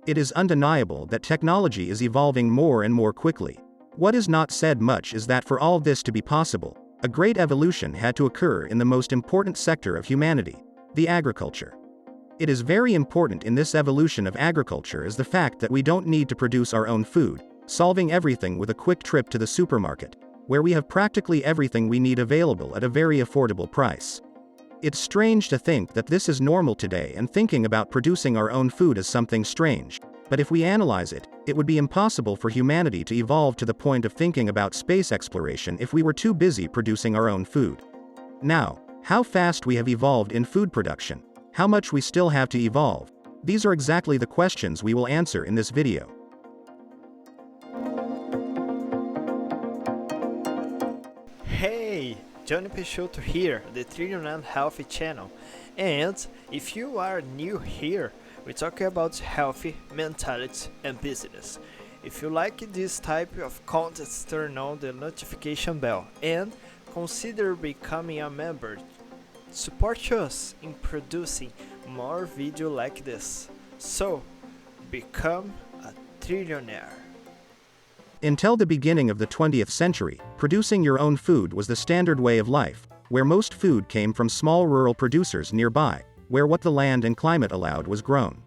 It is undeniable that technology is evolving more and more quickly. What is not said much is that for all this to be possible, a great evolution had to occur in the most important sector of humanity, the agriculture. It is very important in this evolution of agriculture is the fact that we don't need to produce our own food, solving everything with a quick trip to the supermarket, where we have practically everything we need available at a very affordable price. It's strange to think that this is normal today, and thinking about producing our own food is something strange, but if we analyze it, it would be impossible for humanity to evolve to the point of thinking about space exploration if we were too busy producing our own food. Now, how fast we have evolved in food production, how much we still have to evolve, these are exactly the questions we will answer in this video. Hey, Johnny Peixoto here, the Trillionaire Healthy channel, and if you are new here, we talk about healthy, mentality and business. If you like this type of content, turn on the notification bell and consider becoming a member. Support us in producing more videos like this. So, become a trillionaire. Until the beginning of the 20th century, producing your own food was the standard way of life, where most food came from small rural producers nearby, where what the land and climate allowed was grown.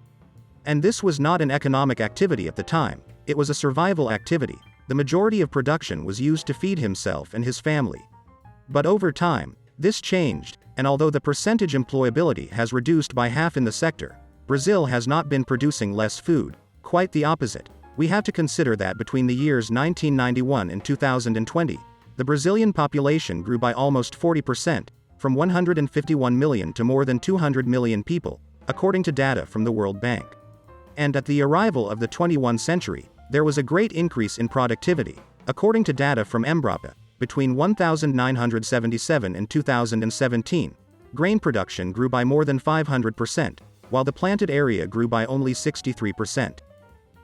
And this was not an economic activity at the time, it was a survival activity. The majority of production was used to feed himself and his family. But over time, this changed, and although the percentage employability has reduced by half in the sector, Brazil has not been producing less food, quite the opposite. We have to consider that between the years 1991 and 2020, the Brazilian population grew by almost 40%, from 151 million to more than 200 million people, according to data from the World Bank. And at the arrival of the 21st century, there was a great increase in productivity. According to data from Embrapa, between 1977 and 2017, grain production grew by more than 500%, while the planted area grew by only 63%.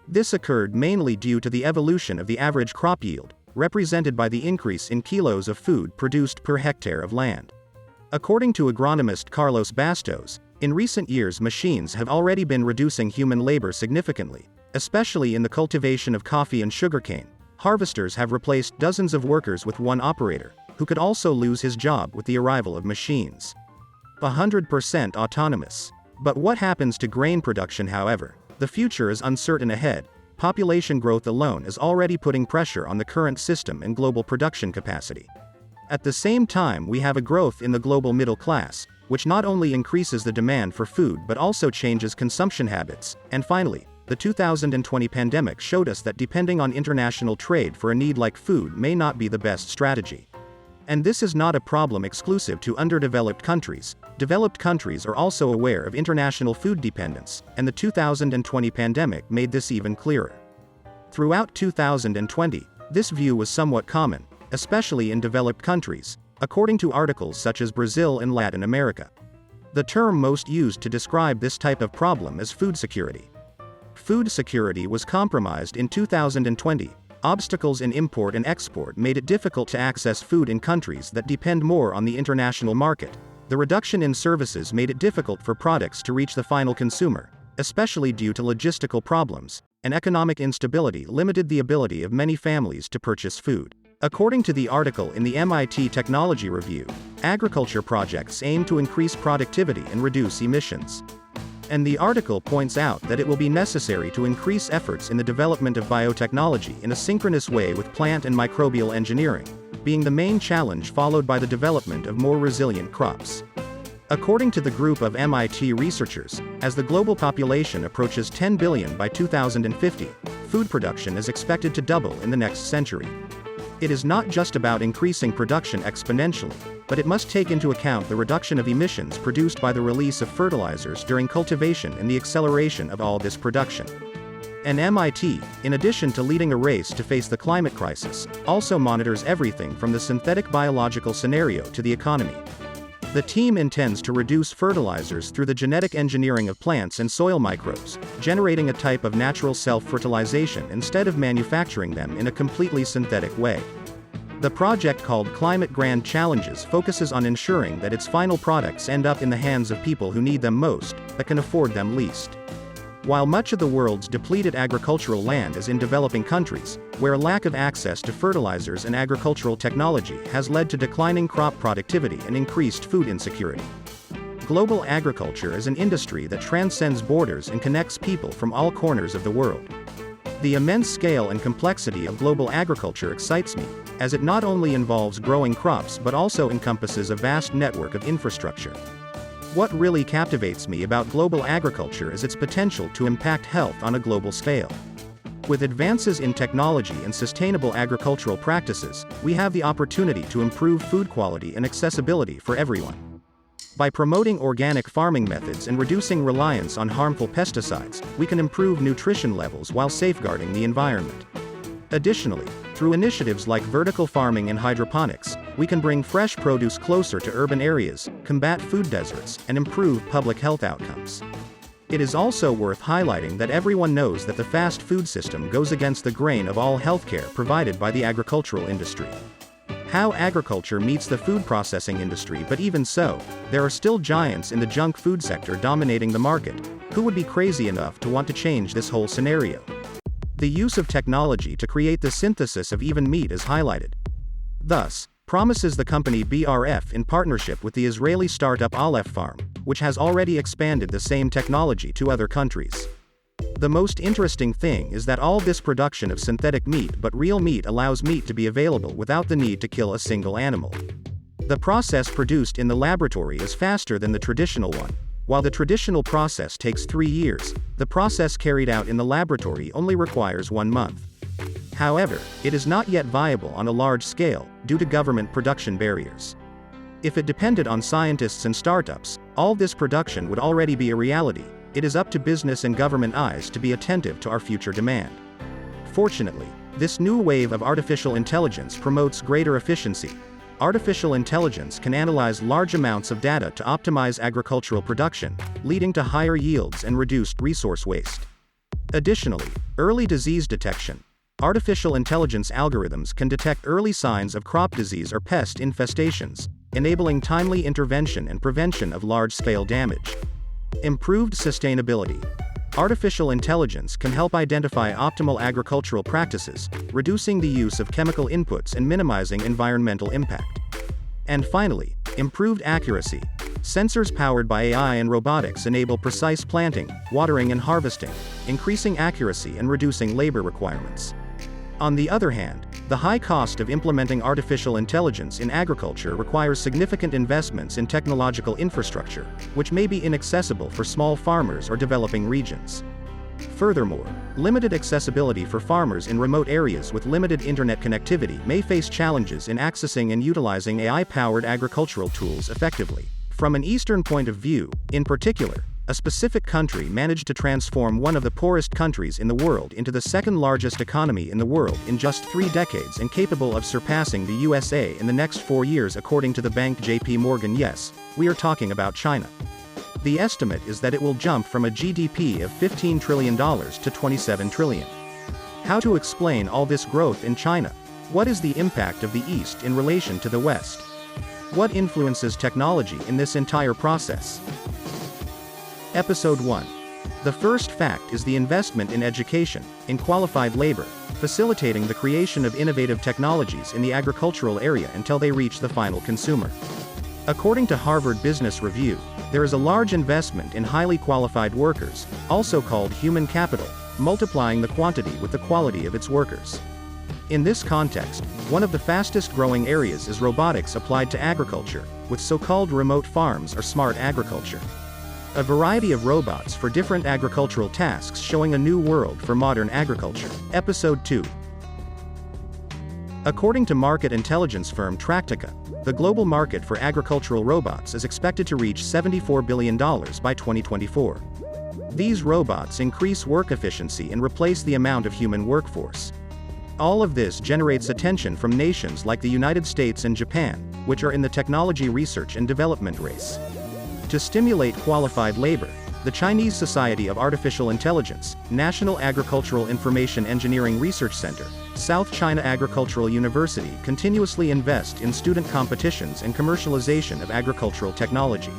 This occurred mainly due to the evolution of the average crop yield, represented by the increase in kilos of food produced per hectare of land. According to agronomist Carlos Bastos, in recent years machines have already been reducing human labor significantly, especially in the cultivation of coffee and sugarcane. Harvesters have replaced dozens of workers with one operator, who could also lose his job with the arrival of machines. 100% autonomous. But what happens to grain production, however? The future is uncertain ahead. Population growth alone is already putting pressure on the current system and global production capacity. At the same time, we have a growth in the global middle class, which not only increases the demand for food but also changes consumption habits. And finally, the 2020 pandemic showed us that depending on international trade for a need like food may not be the best strategy. And this is not a problem exclusive to underdeveloped countries. Developed countries are also aware of international food dependence, and the 2020 pandemic made this even clearer. Throughout 2020, this view was somewhat common, especially in developed countries, according to articles such as Brazil and Latin America. The term most used to describe this type of problem is food security. Food security was compromised in 2020. Obstacles in import and export made it difficult to access food in countries that depend more on the international market. The reduction in services made it difficult for products to reach the final consumer, especially due to logistical problems, and economic instability limited the ability of many families to purchase food. According to the article in the MIT Technology Review, agriculture projects aim to increase productivity and reduce emissions. And the article points out that it will be necessary to increase efforts in the development of biotechnology in a synchronous way with plant and microbial engineering, being the main challenge, followed by the development of more resilient crops. According to the group of MIT researchers, as the global population approaches 10 billion by 2050, food production is expected to double in the next century. It is not just about increasing production exponentially, but it must take into account the reduction of emissions produced by the release of fertilizers during cultivation and the acceleration of all this production. And MIT, in addition to leading a race to face the climate crisis, also monitors everything from the synthetic biological scenario to the economy. The team intends to reduce fertilizers through the genetic engineering of plants and soil microbes, generating a type of natural self-fertilization instead of manufacturing them in a completely synthetic way. The project, called Climate Grand Challenges, focuses on ensuring that its final products end up in the hands of people who need them most, but can afford them least. While much of the world's depleted agricultural land is in developing countries, where lack of access to fertilizers and agricultural technology has led to declining crop productivity and increased food insecurity. Global agriculture is an industry that transcends borders and connects people from all corners of the world. The immense scale and complexity of global agriculture excites me, as it not only involves growing crops but also encompasses a vast network of infrastructure. What really captivates me about global agriculture is its potential to impact health on a global scale. With advances in technology and sustainable agricultural practices, we have the opportunity to improve food quality and accessibility for everyone. By promoting organic farming methods and reducing reliance on harmful pesticides, we can improve nutrition levels while safeguarding the environment. Additionally, through initiatives like vertical farming and hydroponics, we can bring fresh produce closer to urban areas, combat food deserts, and improve public health outcomes. It is also worth highlighting that everyone knows that the fast food system goes against the grain of all healthcare provided by the agricultural industry. How agriculture meets the food processing industry, but even so, there are still giants in the junk food sector dominating the market. Who would be crazy enough to want to change this whole scenario? The use of technology to create the synthesis of even meat is highlighted. Thus, promises the company BRF in partnership with the Israeli startup Aleph Farm, which has already expanded the same technology to other countries. The most interesting thing is that all this production of synthetic meat but real meat allows meat to be available without the need to kill a single animal. The process produced in the laboratory is faster than the traditional one. While the traditional process takes 3 years, the process carried out in the laboratory only requires 1 month. However, it is not yet viable on a large scale, due to government production barriers. If it depended on scientists and startups, all this production would already be a reality. It is up to business and government eyes to be attentive to our future demand. Fortunately, this new wave of artificial intelligence promotes greater efficiency. Artificial intelligence can analyze large amounts of data to optimize agricultural production, leading to higher yields and reduced resource waste. Additionally, early disease detection. Artificial intelligence algorithms can detect early signs of crop disease or pest infestations, enabling timely intervention and prevention of large-scale damage. Improved sustainability. Artificial intelligence can help identify optimal agricultural practices, reducing the use of chemical inputs and minimizing environmental impact. And finally, improved accuracy. Sensors powered by AI and robotics enable precise planting, watering and harvesting, increasing accuracy and reducing labor requirements. On the other hand, the high cost of implementing artificial intelligence in agriculture requires significant investments in technological infrastructure, which may be inaccessible for small farmers or developing regions. Furthermore, limited accessibility for farmers in remote areas with limited internet connectivity may face challenges in accessing and utilizing AI-powered agricultural tools effectively. From an Eastern point of view, in particular, a specific country managed to transform one of the poorest countries in the world into the second largest economy in the world in just 3 decades and capable of surpassing the USA in the next 4 years, according to the bank JP Morgan. Yes, we are talking about China. The estimate is that it will jump from a GDP of $15 trillion to $27 trillion. How to explain all this growth in China? What is the impact of the East in relation to the West? What influences technology in this entire process? Episode 1. The first fact is the investment in education, in qualified labor, facilitating the creation of innovative technologies in the agricultural area until they reach the final consumer. According to Harvard Business Review, there is a large investment in highly qualified workers, also called human capital, multiplying the quantity with the quality of its workers. In this context, one of the fastest growing areas is robotics applied to agriculture, with so-called remote farms or smart agriculture. A variety of robots for different agricultural tasks, showing a new world for modern agriculture. Episode 2. According to market intelligence firm Tractica, the global market for agricultural robots is expected to reach $74 billion by 2024. These robots increase work efficiency and replace the amount of human workforce. All of this generates attention from nations like the United States and Japan, which are in the technology research and development race. To stimulate qualified labor, the Chinese Society of Artificial Intelligence, National Agricultural Information Engineering Research Center, South China Agricultural University continuously invest in student competitions and commercialization of agricultural technology.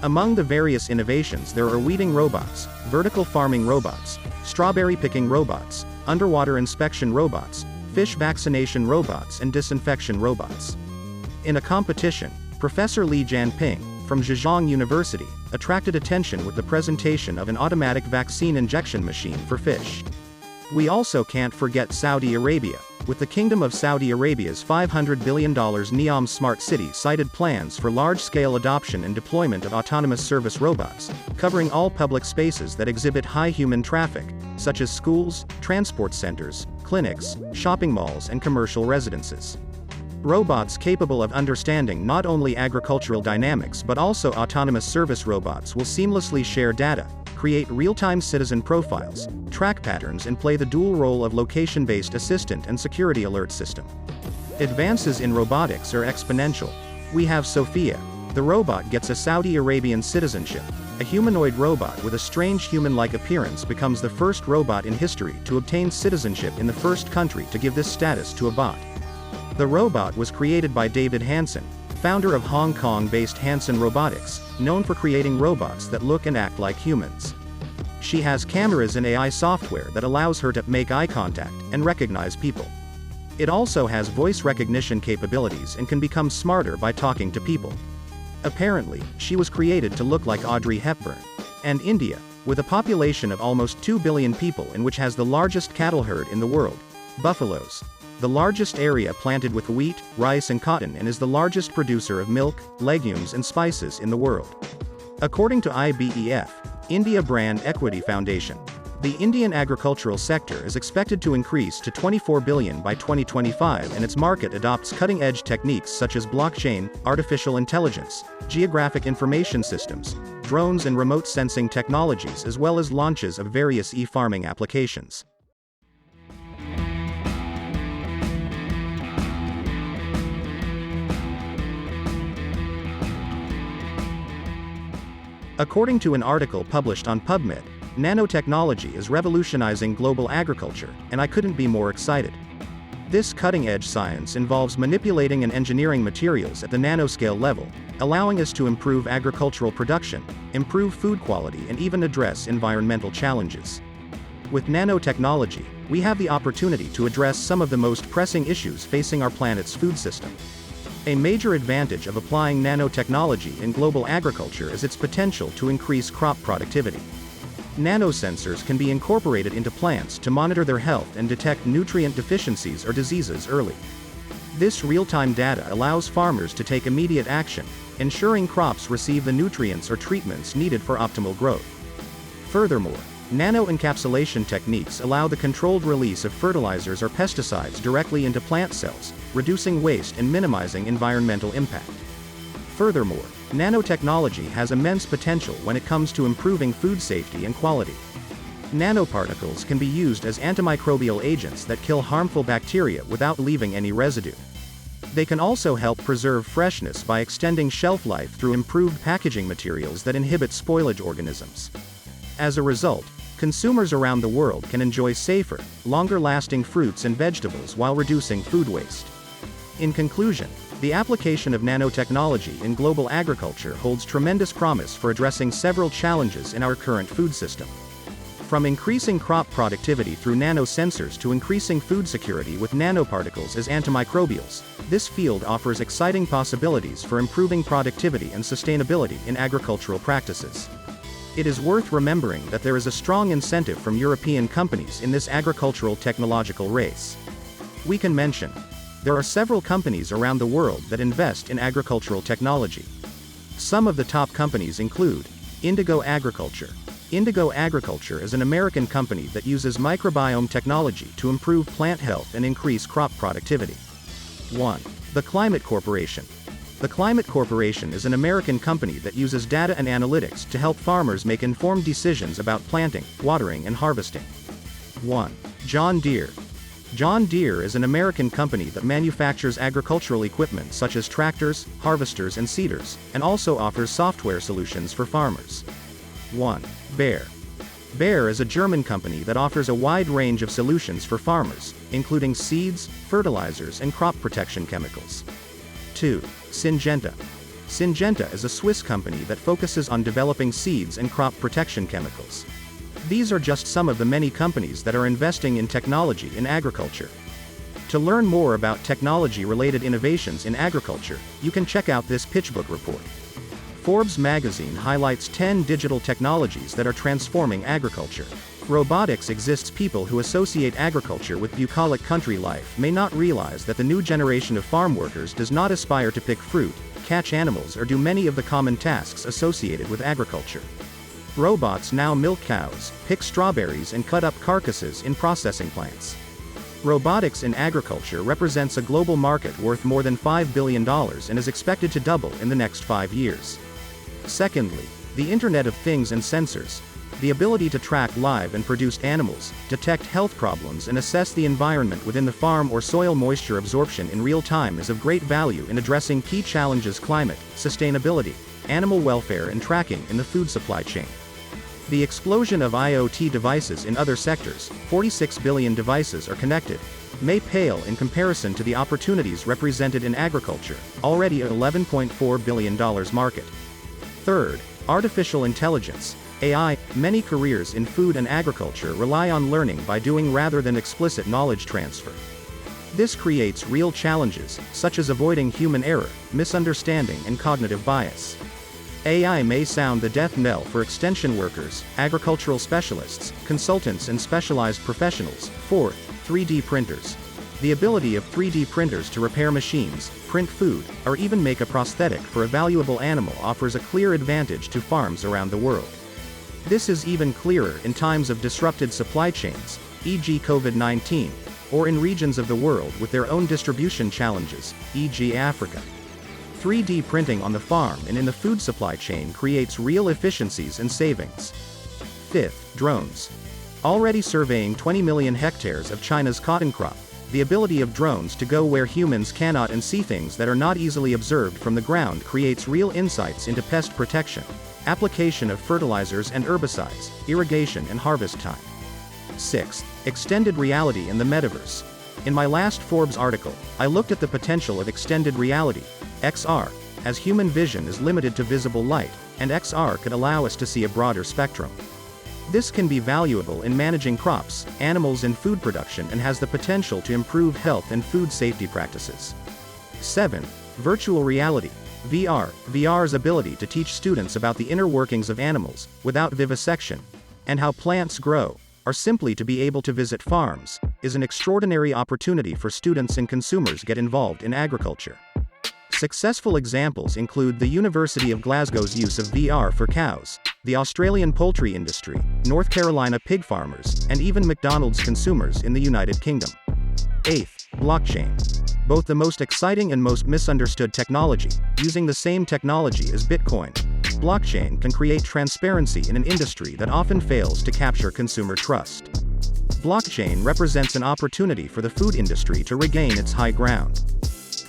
Among the various innovations there are weeding robots, vertical farming robots, strawberry picking robots, underwater inspection robots, fish vaccination robots and disinfection robots. In a competition, Professor Li Jianping, from Zhejiang University, attracted attention with the presentation of an automatic vaccine injection machine for fish. We also can't forget Saudi Arabia, with the Kingdom of Saudi Arabia's $500 billion NEOM Smart City cited plans for large-scale adoption and deployment of autonomous service robots, covering all public spaces that exhibit high human traffic, such as schools, transport centers, clinics, shopping malls and commercial residences. Robots capable of understanding not only agricultural dynamics but also autonomous service robots will seamlessly share data, create real-time citizen profiles, track patterns and play the dual role of location-based assistant and security alert system. Advances in robotics are exponential. We have Sophia. The robot gets a Saudi Arabian citizenship. A humanoid robot with a strange human-like appearance becomes the first robot in history to obtain citizenship in the first country to give this status to a bot. The robot was created by David Hansen, founder of Hong Kong-based Hansen Robotics, known for creating robots that look and act like humans. She has cameras and AI software that allows her to make eye contact and recognize people. It also has voice recognition capabilities and can become smarter by talking to people. Apparently, she was created to look like Audrey Hepburn. And India, with a population of almost 2 billion people and which has the largest cattle herd in the world, buffaloes. The largest area planted with wheat, rice and cotton and is the largest producer of milk, legumes and spices in the world. According to IBEF, India Brand Equity Foundation, the Indian agricultural sector is expected to increase to 24 billion by 2025 and its market adopts cutting-edge techniques such as blockchain, artificial intelligence, geographic information systems, drones and remote sensing technologies as well as launches of various e-farming applications. According to an article published on PubMed, nanotechnology is revolutionizing global agriculture, and I couldn't be more excited. This cutting-edge science involves manipulating and engineering materials at the nanoscale level, allowing us to improve agricultural production, improve food quality and even address environmental challenges. With nanotechnology, we have the opportunity to address some of the most pressing issues facing our planet's food system. A major advantage of applying nanotechnology in global agriculture is its potential to increase crop productivity. Nanosensors can be incorporated into plants to monitor their health and detect nutrient deficiencies or diseases early. This real-time data allows farmers to take immediate action, ensuring crops receive the nutrients or treatments needed for optimal growth. Furthermore, nano-encapsulation techniques allow the controlled release of fertilizers or pesticides directly into plant cells, reducing waste and minimizing environmental impact. Furthermore, nanotechnology has immense potential when it comes to improving food safety and quality. Nanoparticles can be used as antimicrobial agents that kill harmful bacteria without leaving any residue. They can also help preserve freshness by extending shelf life through improved packaging materials that inhibit spoilage organisms. As a result, consumers around the world can enjoy safer, longer-lasting fruits and vegetables while reducing food waste. In conclusion, the application of nanotechnology in global agriculture holds tremendous promise for addressing several challenges in our current food system. From increasing crop productivity through nanosensors to increasing food security with nanoparticles as antimicrobials, this field offers exciting possibilities for improving productivity and sustainability in agricultural practices. It is worth remembering that there is a strong incentive from European companies in this agricultural technological race. We can mention, there are several companies around the world that invest in agricultural technology. Some of the top companies include Indigo Agriculture. Indigo Agriculture is an American company that uses microbiome technology to improve plant health and increase crop productivity. 1. The Climate Corporation. The Climate Corporation is an American company that uses data and analytics to help farmers make informed decisions about planting, watering and harvesting. 1. John Deere. John Deere is an American company that manufactures agricultural equipment such as tractors, harvesters and seeders, and also offers software solutions for farmers. 1. Bayer. Bayer is a German company that offers a wide range of solutions for farmers, including seeds, fertilizers and crop protection chemicals. 2. Syngenta. Syngenta is a Swiss company that focuses on developing seeds and crop protection chemicals. These are just some of the many companies that are investing in technology in agriculture. To learn more about technology-related innovations in agriculture, you can check out this PitchBook report. Forbes magazine highlights 10 digital technologies that are transforming agriculture. Robotics exists. People who associate agriculture with bucolic country life may not realize that the new generation of farm workers does not aspire to pick fruit, catch animals, or do many of the common tasks associated with agriculture. Robots now milk cows, pick strawberries, and cut up carcasses in processing plants. Robotics in agriculture represents a global market worth more than $5 billion and is expected to double in the next 5 years. Secondly, the Internet of Things and sensors. The ability to track live and produced animals, detect health problems, and assess the environment within the farm or soil moisture absorption in real time is of great value in addressing key challenges: climate, sustainability, animal welfare, and tracking in the food supply chain. The explosion of IoT devices in other sectors, 46 billion devices are connected, may pale in comparison to the opportunities represented in agriculture, already an $11.4 billion market. Third, artificial intelligence. AI. Many careers in food and agriculture rely on learning by doing rather than explicit knowledge transfer. This creates real challenges, such as avoiding human error, misunderstanding, and cognitive bias. AI may sound the death knell for extension workers, agricultural specialists, consultants, and specialized professionals. Fourth, 3D printers. The ability of 3D printers to repair machines, print food, or even make a prosthetic for a valuable animal offers a clear advantage to farms around the world. This is even clearer in times of disrupted supply chains, e.g. COVID-19, or in regions of the world with their own distribution challenges, e.g. Africa. 3D printing on the farm and in the food supply chain creates real efficiencies and savings. Fifth, drones. Already surveying 20 million hectares of China's cotton crop, the ability of drones to go where humans cannot and see things that are not easily observed from the ground creates real insights into pest protection, application of fertilizers and herbicides, irrigation and harvest time. Sixth, extended reality in the metaverse. In my last Forbes article, I looked at the potential of extended reality, XR, as human vision is limited to visible light, and XR could allow us to see a broader spectrum. This can be valuable in managing crops, animals, and food production, and has the potential to improve health and food safety practices. 7. Virtual reality. VR. VR's ability to teach students about the inner workings of animals, without vivisection, and how plants grow, or simply to be able to visit farms, is an extraordinary opportunity for students and consumers get involved in agriculture. Successful examples include the University of Glasgow's use of VR for cows, the Australian poultry industry, North Carolina pig farmers, and even McDonald's consumers in the United Kingdom. 8th, blockchain. Both the most exciting and most misunderstood technology, using the same technology as Bitcoin. Blockchain can create transparency in an industry that often fails to capture consumer trust. Blockchain represents an opportunity for the food industry to regain its high ground.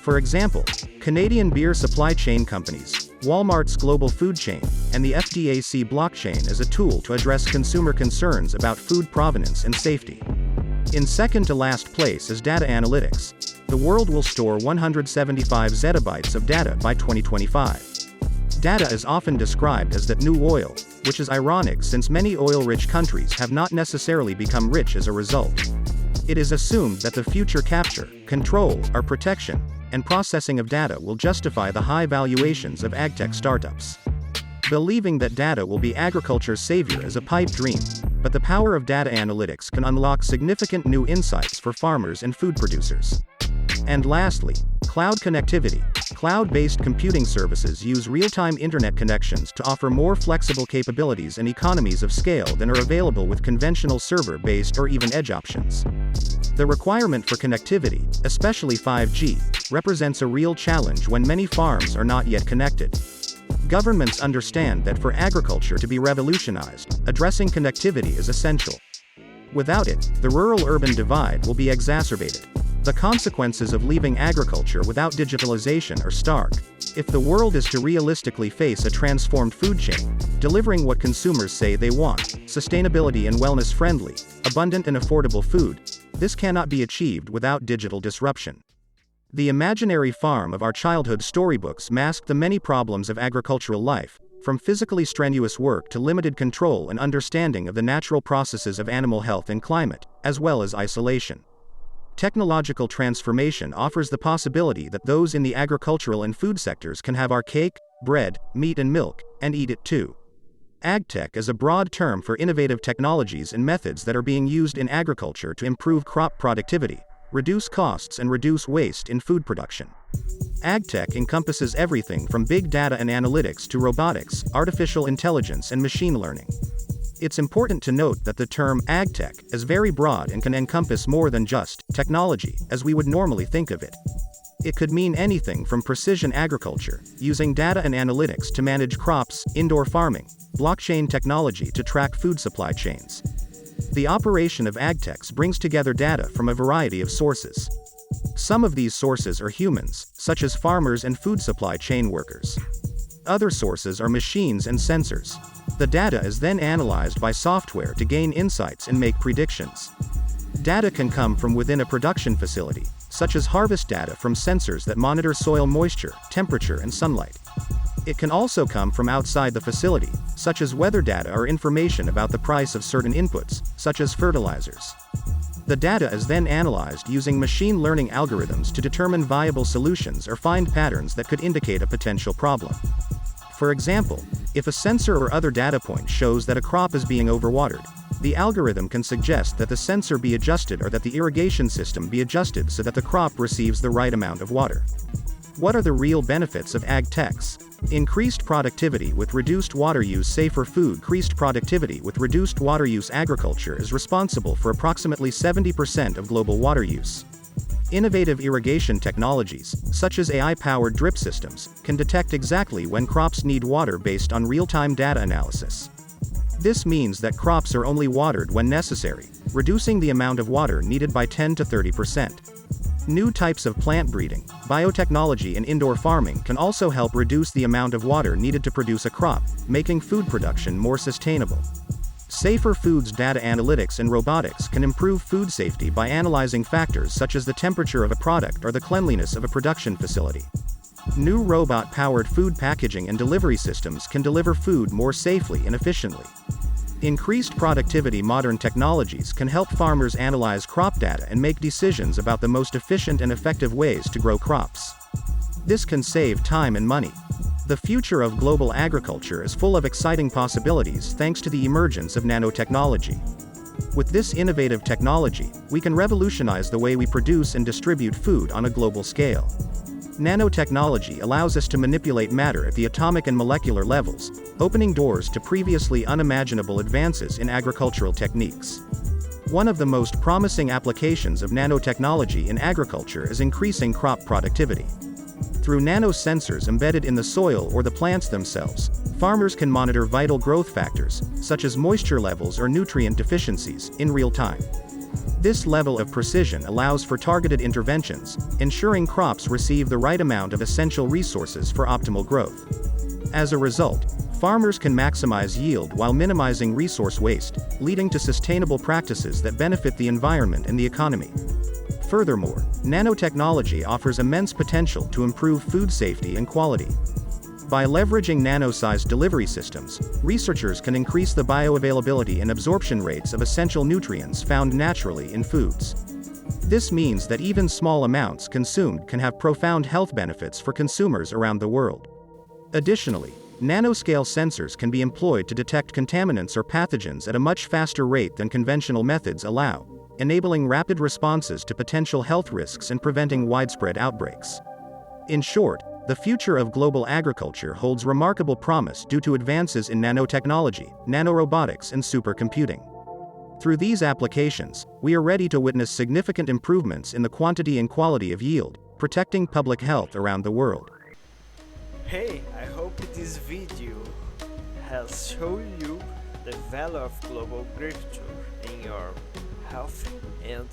For example, Canadian beer supply chain companies, Walmart's global food chain, and the FDA see blockchain as a tool to address consumer concerns about food provenance and safety. In second to last place is data analytics. The world will store 175 zettabytes of data by 2025. Data is often described as that new oil, which is ironic since many oil-rich countries have not necessarily become rich as a result. It is assumed that the future capture, control, or protection, and processing of data will justify the high valuations of agtech startups. Believing that data will be agriculture's savior is a pipe dream, but the power of data analytics can unlock significant new insights for farmers and food producers. And lastly, cloud connectivity. Cloud-based computing services use real-time internet connections to offer more flexible capabilities and economies of scale than are available with conventional server-based or even edge options. The requirement for connectivity, especially 5G, represents a real challenge when many farms are not yet connected. Governments understand that for agriculture to be revolutionized, addressing connectivity is essential. Without it, the rural-urban divide will be exacerbated. The consequences of leaving agriculture without digitalization are stark. If the world is to realistically face a transformed food chain, delivering what consumers say they want, sustainability and wellness-friendly, abundant and affordable food, this cannot be achieved without digital disruption. The imaginary farm of our childhood storybooks masked the many problems of agricultural life, from physically strenuous work to limited control and understanding of the natural processes of animal health and climate, as well as isolation. Technological transformation offers the possibility that those in the agricultural and food sectors can have our cake, bread, meat and milk, and eat it too. Agtech is a broad term for innovative technologies and methods that are being used in agriculture to improve crop productivity, reduce costs and reduce waste in food production. Agtech encompasses everything from big data and analytics to robotics, artificial intelligence and machine learning. It's important to note that the term agtech is very broad and can encompass more than just technology, as we would normally think of it. It could mean anything from precision agriculture, using data and analytics to manage crops, indoor farming, blockchain technology to track food supply chains. The operation of agtechs brings together data from a variety of sources. Some of these sources are humans, such as farmers and food supply chain workers. Other sources are machines and sensors. The data is then analyzed by software to gain insights and make predictions. Data can come from within a production facility, such as harvest data from sensors that monitor soil moisture, temperature and sunlight. It can also come from outside the facility, such as weather data or information about the price of certain inputs, such as fertilizers. The data is then analyzed using machine learning algorithms to determine viable solutions or find patterns that could indicate a potential problem. For example, if a sensor or other data point shows that a crop is being overwatered, the algorithm can suggest that the sensor be adjusted or that the irrigation system be adjusted so that the crop receives the right amount of water. What are the real benefits of agtechs? Increased productivity with reduced water use. Safer food. Increased productivity with reduced water use. Agriculture is responsible for approximately 70% of global water use. Innovative irrigation technologies, such as AI-powered drip systems, can detect exactly when crops need water based on real-time data analysis. This means that crops are only watered when necessary, reducing the amount of water needed by 10 to 30%. New types of plant breeding, biotechnology and indoor farming can also help reduce the amount of water needed to produce a crop, making food production more sustainable. Safer foods. Data analytics and robotics can improve food safety by analyzing factors such as the temperature of a product or the cleanliness of a production facility. New robot-powered food packaging and delivery systems can deliver food more safely and efficiently. Increased productivity. Modern technologies can help farmers analyze crop data and make decisions about the most efficient and effective ways to grow crops. This can save time and money. The future of global agriculture is full of exciting possibilities thanks to the emergence of nanotechnology. With this innovative technology, we can revolutionize the way we produce and distribute food on a global scale. Nanotechnology allows us to manipulate matter at the atomic and molecular levels, opening doors to previously unimaginable advances in agricultural techniques. One of the most promising applications of nanotechnology in agriculture is increasing crop productivity. Through nanosensors embedded in the soil or the plants themselves, farmers can monitor vital growth factors, such as moisture levels or nutrient deficiencies, in real time. This level of precision allows for targeted interventions, ensuring crops receive the right amount of essential resources for optimal growth. As a result, farmers can maximize yield while minimizing resource waste, leading to sustainable practices that benefit the environment and the economy. Furthermore, nanotechnology offers immense potential to improve food safety and quality. By leveraging nano-sized delivery systems, researchers can increase the bioavailability and absorption rates of essential nutrients found naturally in foods. This means that even small amounts consumed can have profound health benefits for consumers around the world. Additionally, nanoscale sensors can be employed to detect contaminants or pathogens at a much faster rate than conventional methods allow, enabling rapid responses to potential health risks and preventing widespread outbreaks. In short, the future of global agriculture holds remarkable promise due to advances in nanotechnology, nanorobotics, and supercomputing. Through these applications, we are ready to witness significant improvements in the quantity and quality of yield, protecting public health around the world. Hey, I hope this video has shown you the value of global agriculture in your health, and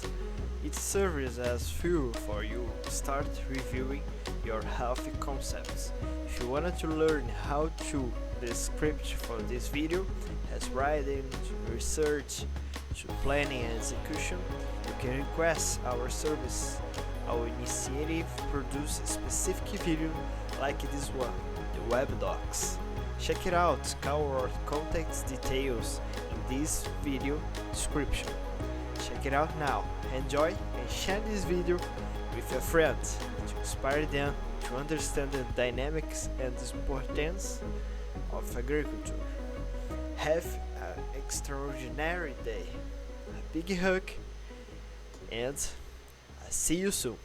it serves as fuel for you to start reviewing your healthy concepts. If you wanted to learn how to the script for this video, as writing, to research, to planning and execution, you can request our service our initiative produce a specific video like this one, the web docs. Check it out, our contact details in this video description. Check it out now, enjoy and share this video with your friends to inspire them to understand the dynamics and the importance of agriculture. Have an extraordinary day. A big hug and I see you soon.